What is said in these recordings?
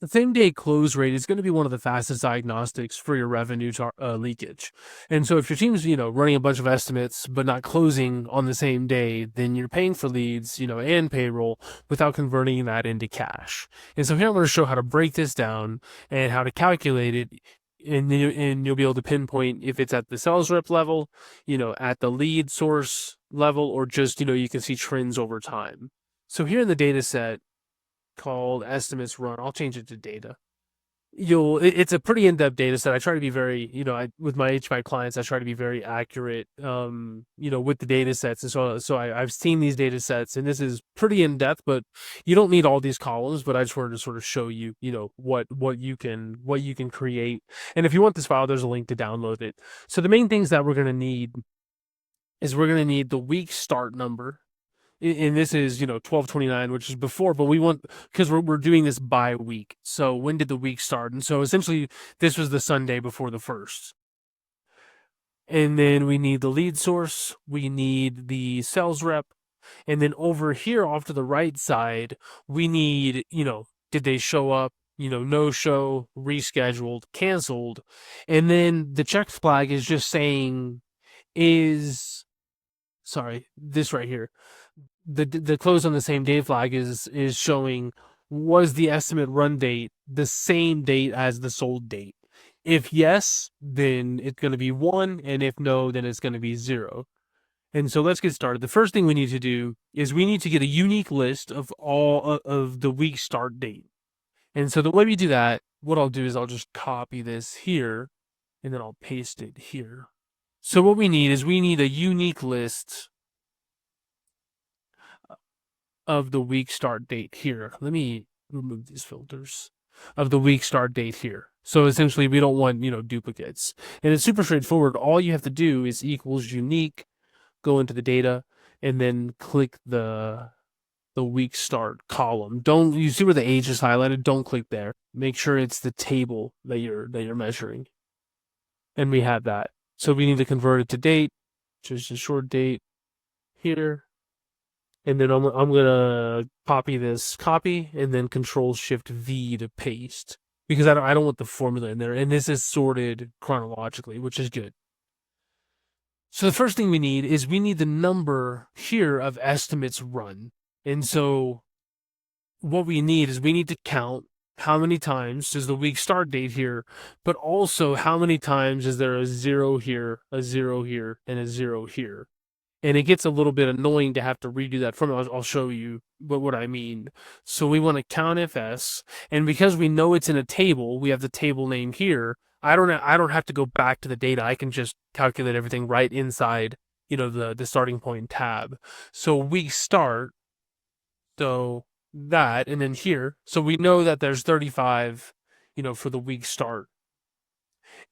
The same day close rate is going to be one of the fastest diagnostics for your revenue leakage. And so if your team's, running a bunch of estimates but not closing on the same day, then you're paying for leads, and payroll without converting that into cash. And so here I'm going to show how to break this down and how to calculate it. And you'll be able to pinpoint if it's at the sales rep level, at the lead source level, or just, you can see trends over time. So here in the data set, called estimates run. I'll change it to data. It's a pretty in-depth data set. I try to be very, with my HVAC clients, I try to be very accurate, with the data sets. And so I've seen these data sets, and this is pretty in-depth, but you don't need all these columns. But I just wanted to sort of show you, what you can create. And if you want this file, there's a link to download it. So the main things that we're going to need is we're going to need the week start number, and this is 12/29, which is before, but we want, because we're doing this by week. So when did the week start? And so essentially this was the Sunday before the first. And then we need the lead source, we need the sales rep, and then over here off to the right side we need, did they show up, no show, rescheduled, canceled. And then the check flag is just saying, this right here, the close on the same day flag is showing, was the estimate run date the same date as the sold date? If yes, then it's going to be 1, and if no, then it's going to be 0. And so let's get started. The first thing we need to do is we need to get a unique list of all of the week start date. And so the way we do that, what I'll do is I'll just copy this here, and then I'll paste it here. So what we need is we need a unique list of the week start date here. Let me remove these filters of the week start date here. So essentially we don't want, duplicates. And it's super straightforward. All you have to do is equals unique, go into the data, and then click the week start column. You see where the age is highlighted? Don't click there. Make sure it's the table that you're measuring. And we have that. So we need to convert it to date, just a short date here. And then I'm gonna copy and then Control-Shift-V to paste, because I don't want the formula in there. And this is sorted chronologically, which is good. So the first thing we need is we need the number here of estimates run. And so what we need is we need to count how many times is the week start date here, but also how many times is there a 0 here, a 0 here, and a 0 here. And it gets a little bit annoying to have to redo that formula. I'll show you what I mean. So we want to COUNTIFS, and because we know it's in a table, we have the table name here. I don't have to go back to the data. I can just calculate everything right inside, the starting point tab. So week start, so that, and then here, so we know that there's 35, for the week start.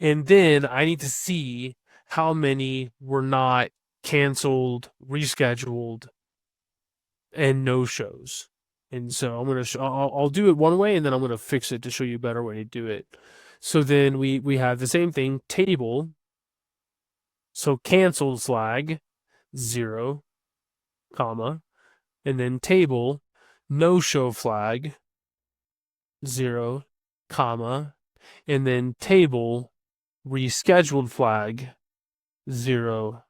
And then I need to see how many were not canceled, rescheduled, and no shows. And so I'll do it one way, and then I'm gonna fix it to show you a better way to do it. So then we have the same thing, table. So canceled flag 0, comma, and then table no show flag 0, comma, and then table rescheduled flag 0.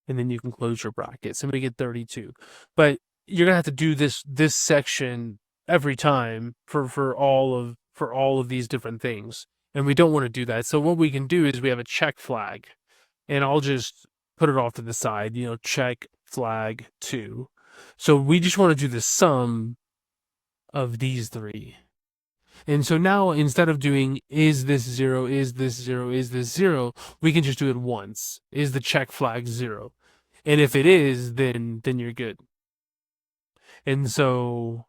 And then you can close your brackets, and we get 32. But you're gonna have to do this section every time for all of these different things, and we don't want to do that. So what we can do is we have a check flag, and I'll just put it off to the side, check flag 2. So we just want to do the sum of these 3. And so now, instead of doing is this 0, is this 0, is this 0, we can just do it once. Is the check flag 0? And if it is, then you're good. And so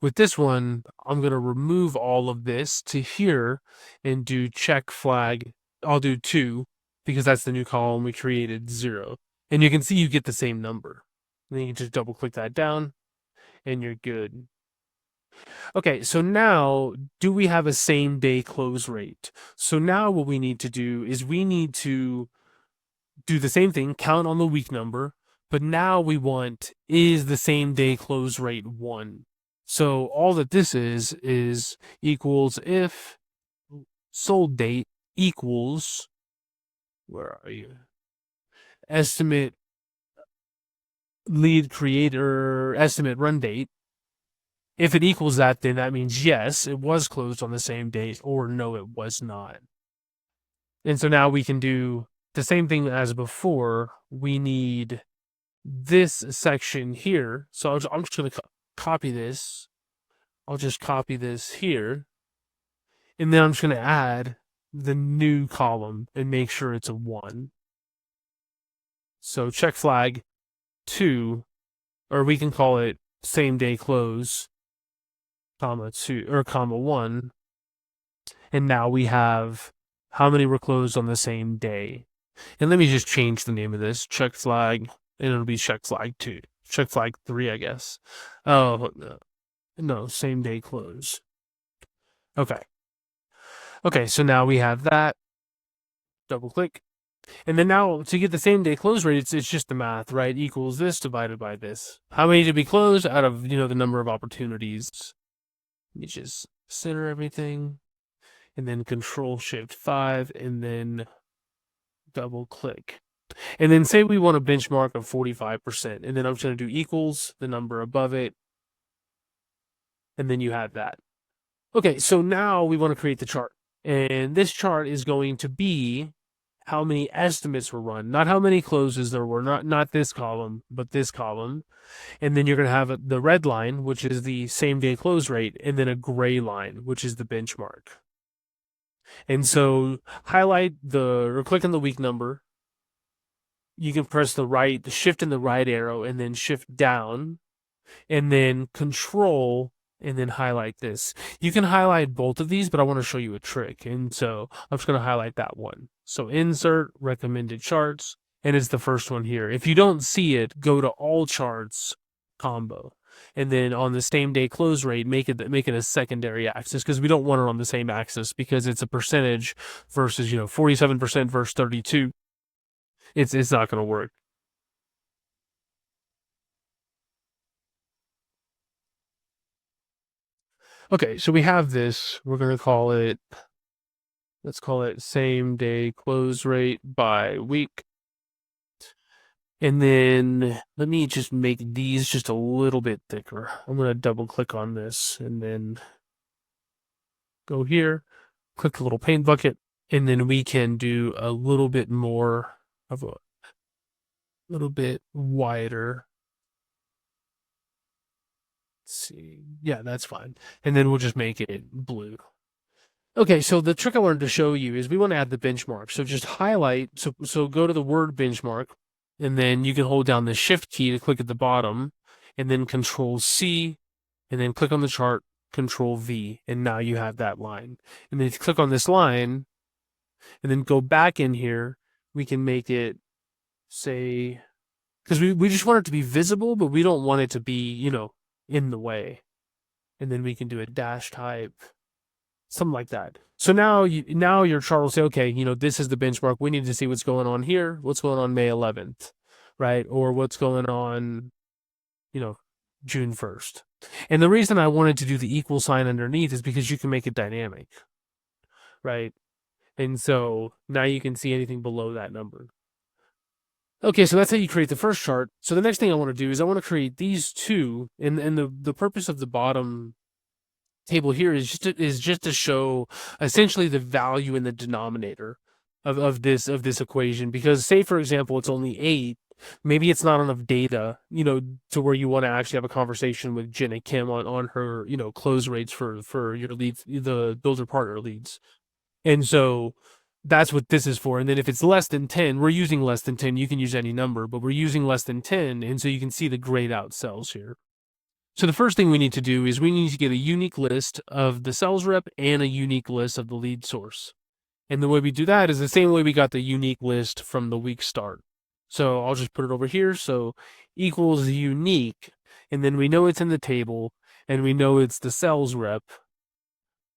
with this one, I'm going to remove all of this to here and do check flag. I'll do 2, because that's the new column we created, 0. And you can see you get the same number. And then you can just double click that down and you're good. Okay, so now, do we have a same day close rate? So now what we need to do is we need to do the same thing, count on the week number, but now we want, is the same day close rate 1? So all that this is equals if sold date equals, where are you? Estimate lead creator, estimate run date. If it equals that, then that means yes, it was closed on the same date, or no, it was not. And so now we can do the same thing as before. We need this section here. So I'm just going to copy this. I'll just copy this here. And then I'm just going to add the new column and make sure it's a 1. So check flag 2, or we can call it same day close, comma 2 or comma 1. And now we have how many were closed on the same day. And let me just change the name of this, check flag, and it'll be check flag 2, check flag 3, I guess. Oh, no, same day close. Okay, so now we have that. Double click. And then now to get the same day close rate, it's just the math, right? Equals this divided by this. How many to be closed out of, the number of opportunities? Let me just center everything. And then Control-Shift-5, and then double click. And then say we want a benchmark of 45%, and then I'm just going to do equals the number above it, and then you have that. Okay, so now we want to create the chart, and this chart is going to be how many estimates were run, not how many closes there were, not this column, but this column. And then you're going to have the red line, which is the same day close rate, and then a gray line, which is the benchmark. And so highlight or click on the week number. You can press the shift and the right arrow, and then shift down, and then control, and then highlight this. You can highlight both of these, but I want to show you a trick. And so I'm just going to highlight that one. So insert recommended charts, and it's the first one here. If you don't see it, go to all charts combo. And then on the same day close rate, make it a secondary axis, because we don't want it on the same axis, because it's a percentage versus 47% versus 32. It's not going to work. Okay, so we have this. We're going to call it, let's call it same day close rate by week. And then let me just make these just a little bit thicker. I'm going to double click on this and then go here, click the little paint bucket, and then we can do a little bit more of a little bit wider. Let's see. Yeah, that's fine. And then we'll just make it blue. Okay, so the trick I wanted to show you is we want to add the benchmark. So just highlight, so go to the word benchmark, and then you can hold down the shift key to click at the bottom, and then Control C, and then click on the chart, Control V, and now you have that line. And then if you click on this line, and then go back in here, we can make it, say, because we just want it to be visible, but we don't want it to be, in the way. And then we can do a dash type, something like that. So now your chart will say, okay, this is the benchmark. We need to see what's going on here. What's going on May 11th, right? Or what's going on, June 1st. And the reason I wanted to do the equal sign underneath is because you can make it dynamic, right? And so now you can see anything below that number. Okay, so that's how you create the first chart. So the next thing I want to do is I want to create these two, and the purpose of the bottom table here is just to show essentially the value in the denominator of this equation. Because say, for example, it's only 8, maybe it's not enough data, to where you want to actually have a conversation with Jenna Kim on her, close rates for your leads, the builder partner leads. And so that's what this is for. And then if it's less than 10, we're using less than 10. You can use any number, but we're using less than 10. And so you can see the grayed out cells here. So the first thing we need to do is we need to get a unique list of the sales rep and a unique list of the lead source. And the way we do that is the same way we got the unique list from the week start. So I'll just put it over here. So equals unique. And then we know it's in the table, and we know it's the sales rep,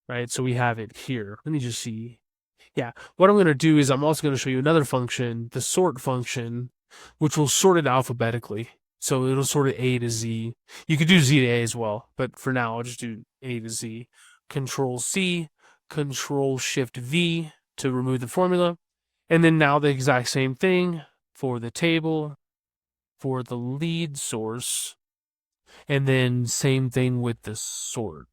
right? So we have it here. Let me just see. Yeah, what I'm going to do is I'm also going to show you another function, the sort function, which will sort it alphabetically. So it'll sort of A to Z. You could do Z to A as well, but for now I'll just do A to Z. Control C, Control Shift V to remove the formula. And then now the exact same thing for the table, for the lead source, and then same thing with the sort.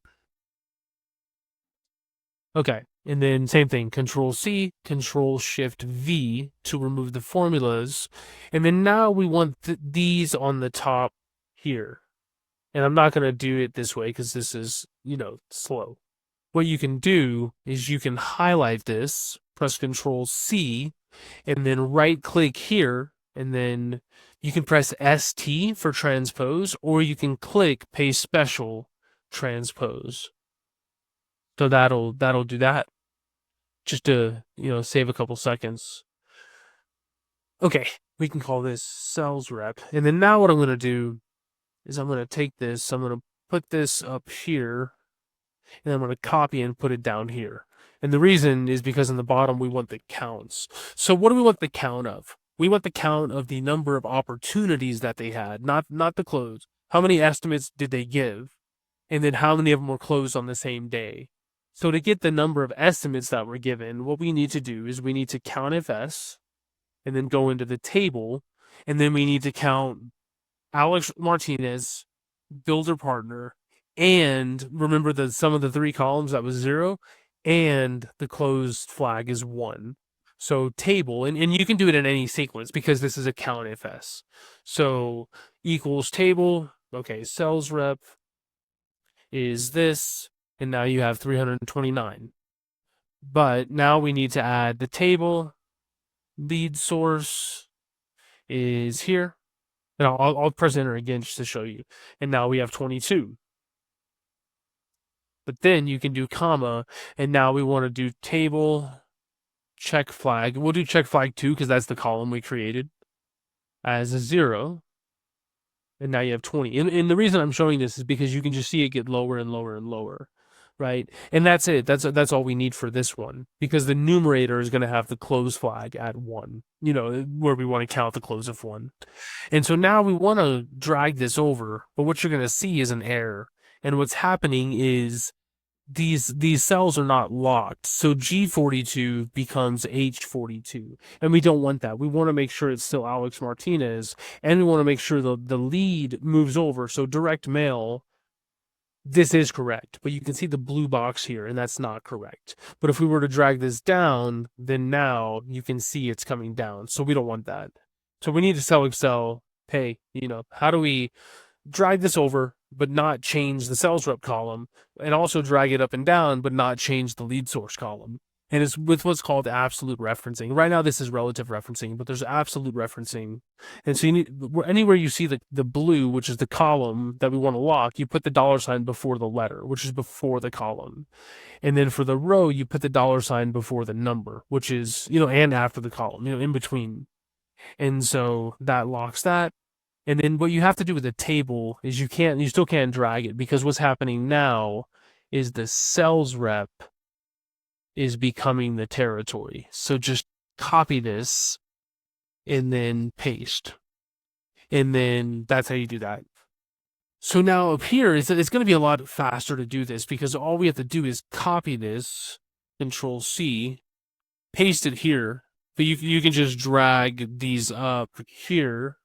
Okay, and then same thing, Control C, Control Shift V to remove the formulas. And then now we want these on the top here. And I'm not going to do it this way because this is, slow. What you can do is you can highlight this, press Control C, and then right click here, and then you can press ST for transpose, or you can click Paste Special Transpose. So that'll do that. Just to, save a couple seconds. Okay, we can call this sales rep. And then now what I'm going to do is I'm going to take this, I'm going to put this up here, and I'm going to copy and put it down here. And the reason is because in the bottom we want the counts. So what do we want the count of? We want the count of the number of opportunities that they had, not the close. How many estimates did they give? And then how many of them were closed on the same day? So to get the number of estimates that were given, what we need to do is we need to COUNTIFS and then go into the table, and then we need to count Alex Martinez, builder partner, and remember the sum of the three columns, that was 0, and the closed flag is 1. So table, and you can do it in any sequence because this is a COUNTIFS. So equals table, okay, sales rep is this, and now you have 329. But now we need to add the table, lead source is here. And I'll press enter again just to show you. And now we have 22. But then you can do comma, and now we want to do table, check flag. We'll do check flag 2 because that's the column we created as a 0. And now you have 20. And the reason I'm showing this is because you can just see it get lower and lower and lower, right? And that's it. That's all we need for this one, because the numerator is going to have the close flag at 1, where we want to count the close of 1. And so now we want to drag this over, but what you're going to see is an error. And what's happening is these cells are not locked. So G42 becomes H42. And we don't want that. We want to make sure it's still Alex Martinez, and we want to make sure the lead moves over. So direct mail, this is correct, but you can see the blue box here, and that's not correct. But if we were to drag this down, then now you can see it's coming down. So we don't want that. So we need to tell Excel, hey, how do we drag this over, but not change the sales rep column, and also drag it up and down, but not change the lead source column? And it's with what's called absolute referencing. Right now, this is relative referencing, but there's absolute referencing. And so you need, anywhere you see the blue, which is the column that we want to lock, you put the $ before the letter, which is before the column. And then for the row, you put the $sign before the number, which is, and after the column, in between. And so that locks that. And then what you have to do with the table is you still can't drag it, because what's happening now is the sales rep is becoming the territory. So just copy this and then paste. And then that's how you do that. So now up here, it's going to be a lot faster to do this, because all we have to do is copy this, Control C, paste it here. But you can just drag these up here.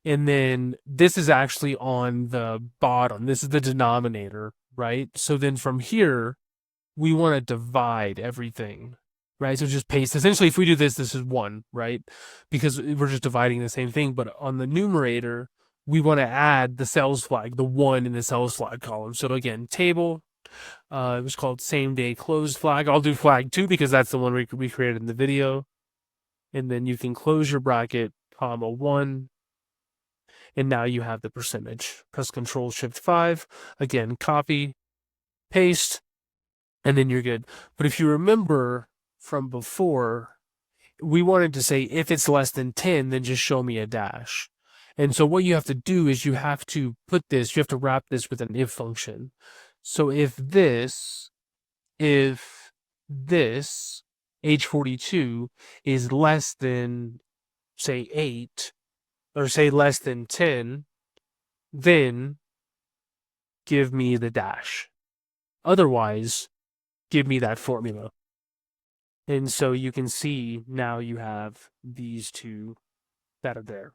And then this is actually on the bottom. This is the denominator, right? So then from here, we want to divide everything, right? So just paste. Essentially, if we do this, this is 1, right? Because we're just dividing the same thing. But on the numerator, we want to add the sales flag, the 1 in the sales flag column. So again, table, it was called same day closed flag. I'll do flag 2 because that's the one we created in the video. And then you can close your bracket, comma 1. And now you have the percentage. Press Control Shift 5. Again, copy, paste, and then you're good. But if you remember from before, we wanted to say if it's less than 10, then just show me a dash. And so what you have to do is you have to wrap this with an if function. So if this, H42 is less than, say, 8, or say less than 10, then give me the dash. Otherwise, give me that formula. And so you can see now you have these two that are there.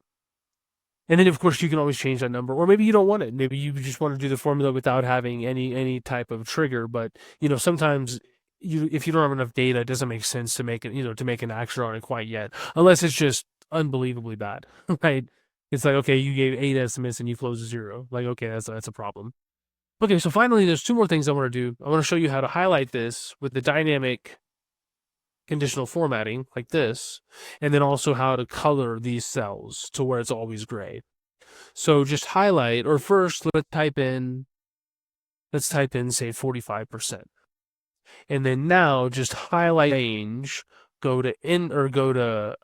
And then, of course, you can always change that number, or maybe you don't want it. Maybe you just want to do the formula without having any type of trigger. But sometimes if you don't have enough data, it doesn't make sense to make it to make an action on it quite yet, unless it's just unbelievably bad, right? It's like, okay, you gave 8 estimates and you closed a 0. Like, okay, that's a problem. Okay, so finally, there's 2 more things I want to do. I want to show you how to highlight this with the dynamic conditional formatting like this, and then also how to color these cells to where it's always gray. So just highlight, or first let's type in say 45%. And then now just highlight range, go to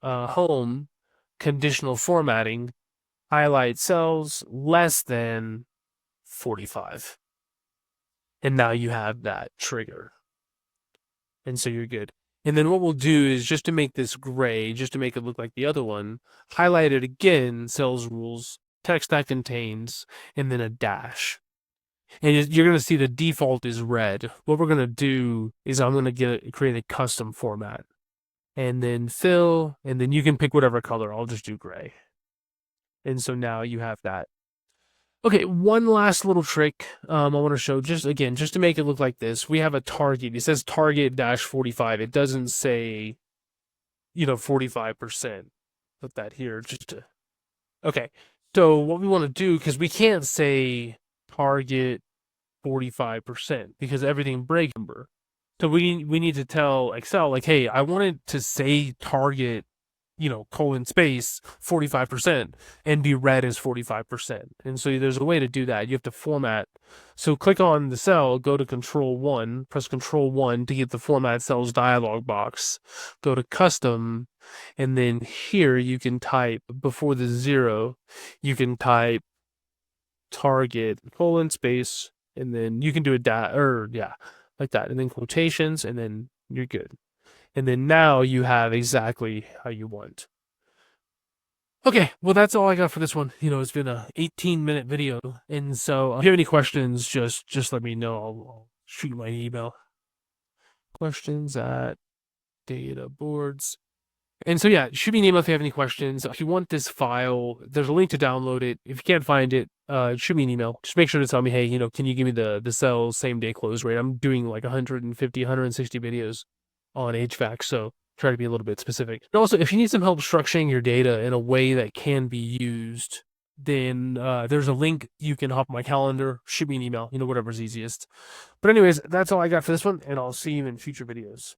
home, conditional formatting, highlight cells less than 45. And now you have that trigger. And so you're good. And then what we'll do is, just to make this gray, just to make it look like the other one, highlight it again, cells rules, text that contains, and then a dash. And you're going to see the default is red. What we're going to do is I'm going to create a custom format. And then fill, and then you can pick whatever color. I'll just do gray. And so now you have that. Okay, one last little trick I want to show, just to make it look like this. We have a target. It says target -45. It doesn't say, 45%. Put that here just to... Okay, so what we want to do, because we can't say target 45% because everything breaks number. So we need to tell Excel, like, hey, I want it to say target, colon space 45% and be read as 45%. And so there's a way to do that. You have to format. So click on the cell, go to Control 1, press Control 1 to get the Format Cells dialog box. Go to Custom, and then here you can type, before the 0, you can type target colon space, and then you can do like that, and then quotations, and then you're good. And then now you have exactly how you want. Okay, well, that's all I got for this one. It's been a 18-minute video. And so if you have any questions, just let me know. I'll shoot my email. questions@databoards. And so, yeah, shoot me an email if you have any questions. If you want this file, there's a link to download it. If you can't find it, shoot me an email. Just make sure to tell me, hey, can you give me the cell same day close rate? I'm doing like 150, 160 videos on HVAC, so try to be a little bit specific. And also, if you need some help structuring your data in a way that can be used, then there's a link. You can hop on my calendar, shoot me an email, whatever's easiest. But anyways, that's all I got for this one, and I'll see you in future videos.